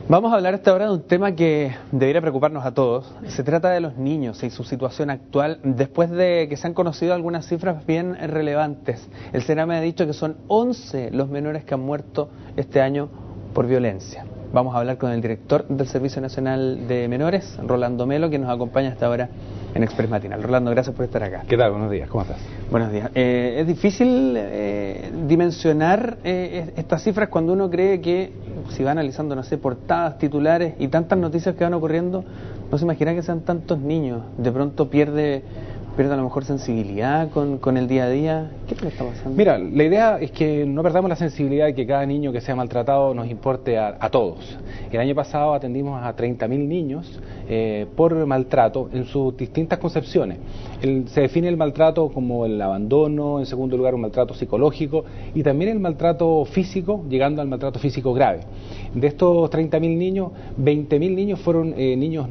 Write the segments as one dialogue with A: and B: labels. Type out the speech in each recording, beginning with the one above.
A: Vamos a hablar esta hora de un tema que debería preocuparnos a todos. Se trata de los niños y su situación actual después de que se han conocido algunas cifras bien relevantes. El CENAME ha dicho que son 11 los menores que han muerto este año por violencia. Vamos a hablar con el director del Servicio Nacional de Menores, Rolando Melo, que nos acompaña hasta ahora en Express Matinal. Rolando, gracias por estar acá.
B: ¿Qué tal? Buenos días, ¿cómo estás?
A: Buenos días. Es difícil dimensionar estas cifras cuando uno cree que, si va analizando, no sé, portadas, titulares y tantas noticias que van ocurriendo, no se imagina que sean tantos niños. De pronto pierde a lo mejor sensibilidad con el día a día. ¿Qué es lo que está pasando?
B: Mira, la idea es que no perdamos la sensibilidad de que cada niño que sea maltratado nos importe a todos. El año pasado atendimos a 30.000 niños por maltrato en sus distintas concepciones. Se define el maltrato como el abandono, en segundo lugar un maltrato psicológico y también el maltrato físico, llegando al maltrato físico grave. De estos 30.000 niños, 20.000 niños fueron niños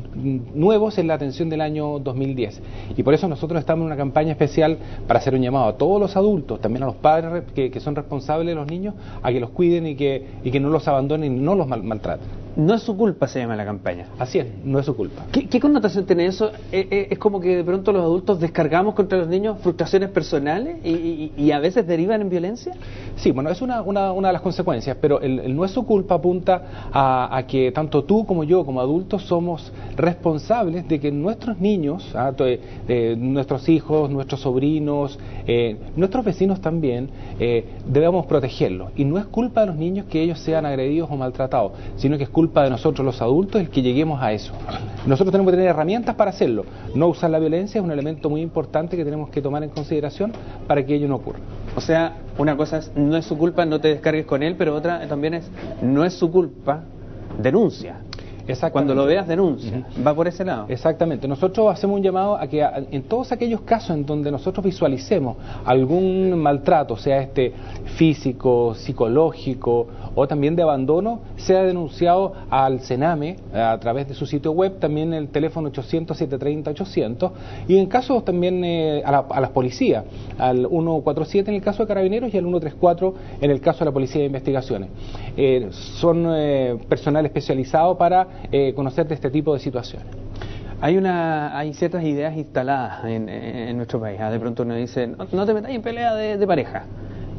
B: nuevos en la atención del año 2010. Y por eso nosotros estamos en una campaña especial para hacer un llamado a todos los adultos, también a los padres que son responsables de los niños, a que los cuiden y que no los abandonen y no los maltraten.
A: No es su culpa, se llama la campaña.
B: Así es, no es su culpa.
A: ¿Qué connotación tiene eso? ¿Es como que de pronto los adultos descargamos contra los niños frustraciones personales y a veces derivan en violencia?
B: Sí, bueno, es una de las consecuencias, pero el no es su culpa apunta a que tanto tú como yo, como adultos, somos responsables de que nuestros niños, nuestros hijos, nuestros sobrinos, nuestros vecinos también, debemos protegerlos. Y no es culpa de los niños que ellos sean agredidos o maltratados, sino que es culpa de nosotros los adultos el que lleguemos a eso. Nosotros tenemos que tener herramientas para hacerlo. No usar la violencia es un elemento muy importante que tenemos que tomar en consideración para que ello no ocurra.
A: O sea, una cosa es, no es su culpa, no te descargues con él, pero otra también es, no es su culpa, denuncia. Cuando lo veas, denuncia. Va por ese lado.
B: Exactamente. Nosotros hacemos un llamado a que en todos aquellos casos en donde nosotros visualicemos algún maltrato, sea físico, psicológico o también de abandono, sea denunciado al CENAME a través de su sitio web, también el teléfono 800-730-800 y en casos también a las policías, al 147 en el caso de Carabineros y al 134 en el caso de la Policía de Investigaciones. Son personal especializado para conocer de este tipo de situaciones.
A: Hay ciertas ideas instaladas en nuestro país. De pronto uno dice, no te metas en pelea de pareja.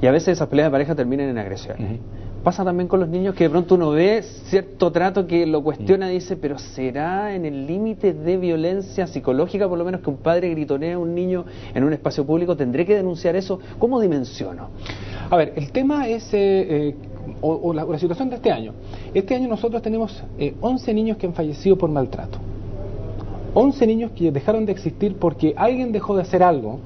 A: Y a veces esas peleas de pareja terminan en agresiones. Pasa también con los niños que de pronto uno ve cierto trato que lo cuestiona y dice, pero ¿será en el límite de violencia psicológica por lo menos que un padre gritonee a un niño en un espacio público? ¿Tendré que denunciar eso? ¿Cómo dimensiono?
B: A ver, el tema es la situación de este año. Este año nosotros tenemos 11 niños que han fallecido por maltrato. 11 niños que dejaron de existir porque alguien dejó de hacer algo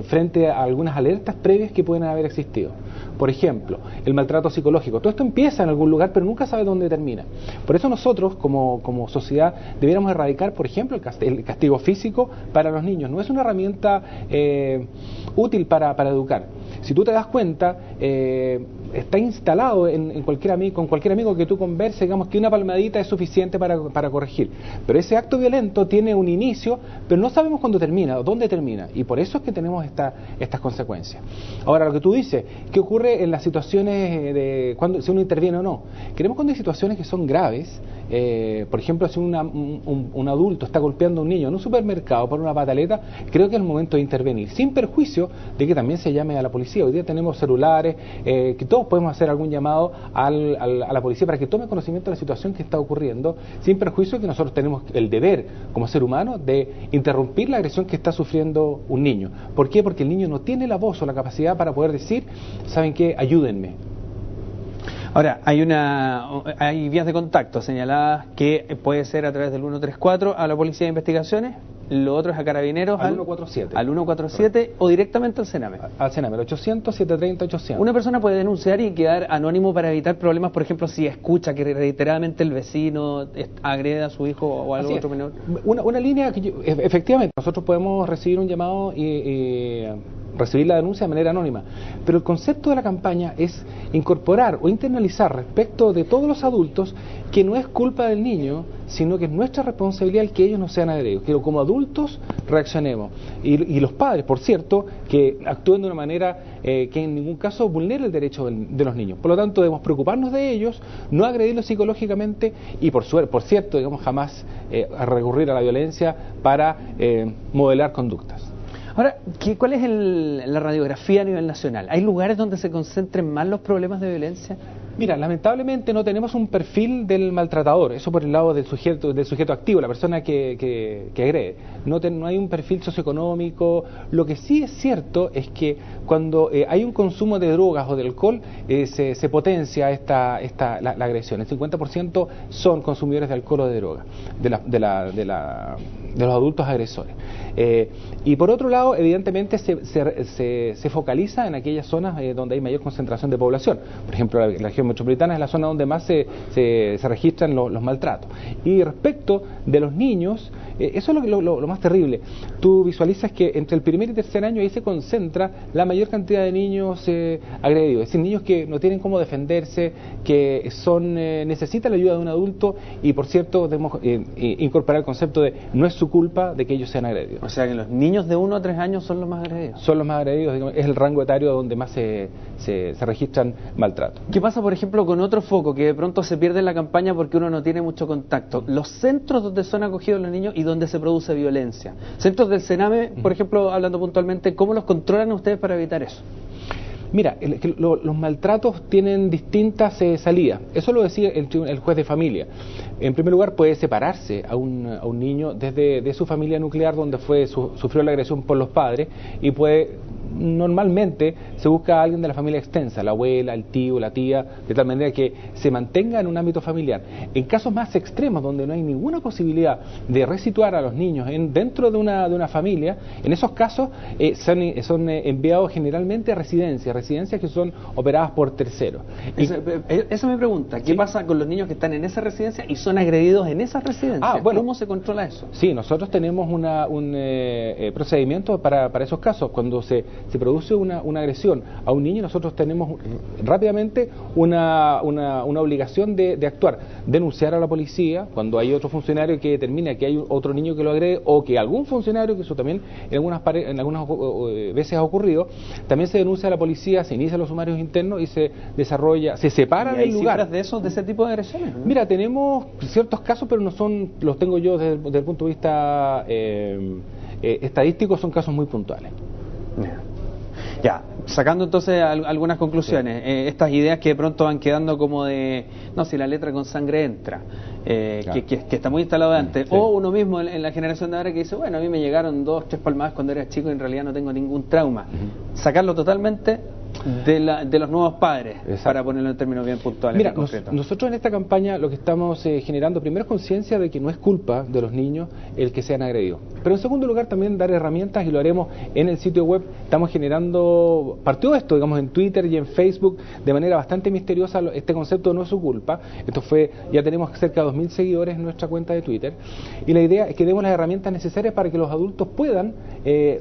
B: frente a algunas alertas previas que pueden haber existido. Por ejemplo, el maltrato psicológico. Todo esto empieza en algún lugar, pero nunca sabe dónde termina. Por eso nosotros, como sociedad, debiéramos erradicar, por ejemplo, el castigo físico para los niños. No es una herramienta útil para educar. Si tú te das cuenta, está instalado con cualquier amigo que tú converses, digamos que una palmadita es suficiente para corregir. Pero ese acto violento tiene un inicio, pero no sabemos cuándo termina o dónde termina. Y por eso es que tenemos estas consecuencias. Ahora, lo que tú dices, ¿qué ocurre en las situaciones de si uno interviene o no? Queremos cuando hay situaciones que son graves, por ejemplo, si un adulto está golpeando a un niño en un supermercado por una pataleta, creo que es el momento de intervenir, sin perjuicio de que también se llame a la policía. Hoy día tenemos celulares, que todos podemos hacer algún llamado a la policía para que tome conocimiento de la situación que está ocurriendo, sin perjuicio de que nosotros tenemos el deber, como ser humano, de interrumpir la agresión que está sufriendo un niño. ¿Por qué? Porque el niño no tiene la voz o la capacidad para poder decir, ¿saben qué? Ayúdenme.
A: Ahora, hay vías de contacto señaladas que puede ser a través del 134 a la Policía de Investigaciones, lo otro es a Carabineros
B: al 147.
A: Al 147 o directamente al CENAME.
B: Al CENAME, el 800-730-800.
A: Una persona puede denunciar y quedar anónimo para evitar problemas, por ejemplo, si escucha que reiteradamente el vecino agrede a su hijo o a algún otro menor.
B: Una línea que efectivamente nosotros podemos recibir un llamado recibir la denuncia de manera anónima. Pero el concepto de la campaña es incorporar o internalizar respecto de todos los adultos que no es culpa del niño, sino que es nuestra responsabilidad el que ellos no sean agredidos, que como adultos reaccionemos. Y los padres, por cierto, que actúen de una manera que en ningún caso vulnere el derecho de los niños. Por lo tanto, debemos preocuparnos de ellos, no agredirlos psicológicamente y, por cierto, digamos, jamás recurrir a la violencia para modelar conductas.
A: Ahora, ¿cuál es la radiografía a nivel nacional? ¿Hay lugares donde se concentren más los problemas de violencia?
B: Mira, lamentablemente no tenemos un perfil del maltratador, eso por el lado del sujeto activo, la persona que agrede. No hay un perfil socioeconómico. Lo que sí es cierto es que cuando hay un consumo de drogas o de alcohol, se potencia la agresión. El 50% son consumidores de alcohol o de droga, de los adultos agresores. Y por otro lado, evidentemente se focaliza en aquellas zonas donde hay mayor concentración de población. Por ejemplo, la región metropolitana es la zona donde más se registran los maltratos. Y respecto de los niños, eso es lo más terrible. Tú visualizas que entre el primer y tercer año ahí se concentra la mayor cantidad de niños agredidos, es decir, niños que no tienen cómo defenderse, que necesitan la ayuda de un adulto y, por cierto, debemos incorporar el concepto de no es su culpa de que ellos sean agredidos.
A: O sea que los niños de 1 a 3 años son los más agredidos.
B: Son los más agredidos, digamos, es el rango etario donde más se registran maltratos.
A: ¿Qué pasa, por ejemplo, con otro foco que de pronto se pierde en la campaña porque uno no tiene mucho contacto? Los centros donde son acogidos los niños y donde se produce violencia. Centros del Sename, por ejemplo, hablando puntualmente, ¿cómo los controlan ustedes para evitar eso?
B: Mira, los maltratos tienen distintas salidas. Eso lo decía el juez de familia. En primer lugar, puede separarse a un niño de su familia nuclear donde sufrió la agresión por los padres y normalmente se busca a alguien de la familia extensa, la abuela, el tío, la tía, de tal manera que se mantenga en un ámbito familiar. En casos más extremos, donde no hay ninguna posibilidad de resituar a los niños dentro de una familia, en esos casos son enviados generalmente a residencias que son operadas por terceros.
A: Esa me pregunta, ¿qué pasa con los niños que están en esa residencia y son agredidos en esa residencia?
B: Bueno,
A: ¿cómo se controla eso?
B: Sí, nosotros tenemos un procedimiento para esos casos. Cuando se produce una agresión a un niño, nosotros tenemos rápidamente una obligación de actuar, denunciar a la policía cuando hay otro funcionario que determina que hay otro niño que lo agrede o que algún funcionario, que eso también en algunas veces ha ocurrido, también se denuncia a la policía, se inician los sumarios internos y se separa del lugar.
A: ¿Hay cifras de ese tipo de agresiones, ¿no?
B: Mira, tenemos ciertos casos, pero no son, los tengo yo desde el punto de vista estadístico, son casos muy puntuales.
A: Ya, sacando entonces algunas conclusiones, estas ideas que de pronto van quedando como de, no, si la letra con sangre entra, claro, que está muy instalado de antes, sí. O uno mismo en la generación de ahora que dice, bueno, a mí me llegaron 2, 3 palmadas cuando era chico y en realidad no tengo ningún trauma. Sacarlo totalmente de los nuevos padres. Exacto. Para ponerlo en términos bien puntuales.
B: Mira, nosotros en esta campaña lo que estamos generando primero es conciencia de que no es culpa de los niños el que sean agredidos, pero en segundo lugar también dar herramientas, y lo haremos en el sitio web. Estamos partió esto, digamos, en Twitter y en Facebook de manera bastante misteriosa, este concepto no es su culpa. Ya tenemos cerca de 2.000 seguidores en nuestra cuenta de Twitter, y la idea es que demos las herramientas necesarias para que los adultos puedan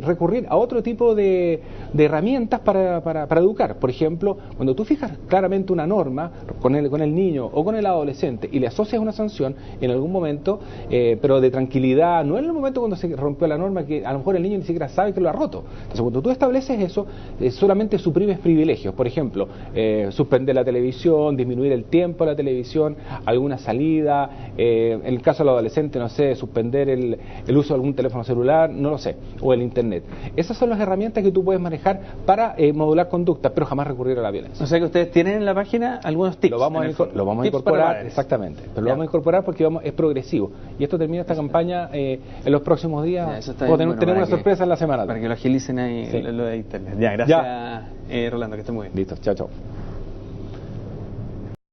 B: recurrir a otro tipo de herramientas para educar. Por ejemplo, cuando tú fijas claramente una norma con el niño o con el adolescente y le asocias una sanción en algún momento, pero de tranquilidad, no en el momento cuando se rompió la norma, que a lo mejor el niño ni siquiera sabe que lo ha roto. Entonces, cuando tú estableces eso, solamente suprimes privilegios. Por ejemplo, suspender la televisión, disminuir el tiempo de la televisión, alguna salida, en el caso del adolescente, no sé, suspender el uso de algún teléfono celular, no lo sé, o el internet. Esas son las herramientas que tú puedes manejar para modular conducta, pero jamás recurrir a la violencia.
A: O sea que ustedes tienen en la página algunos tips.
B: Lo vamos a incorporar, exactamente, pero lo vamos a incorporar porque es progresivo. Y esto termina esta campaña en los próximos días. Tenemos una sorpresa en la semana.
A: Para que lo agilicen ahí, sí, lo de internet. Ya, gracias, Rolando, que esté muy bien.
B: Listo, chao, chao.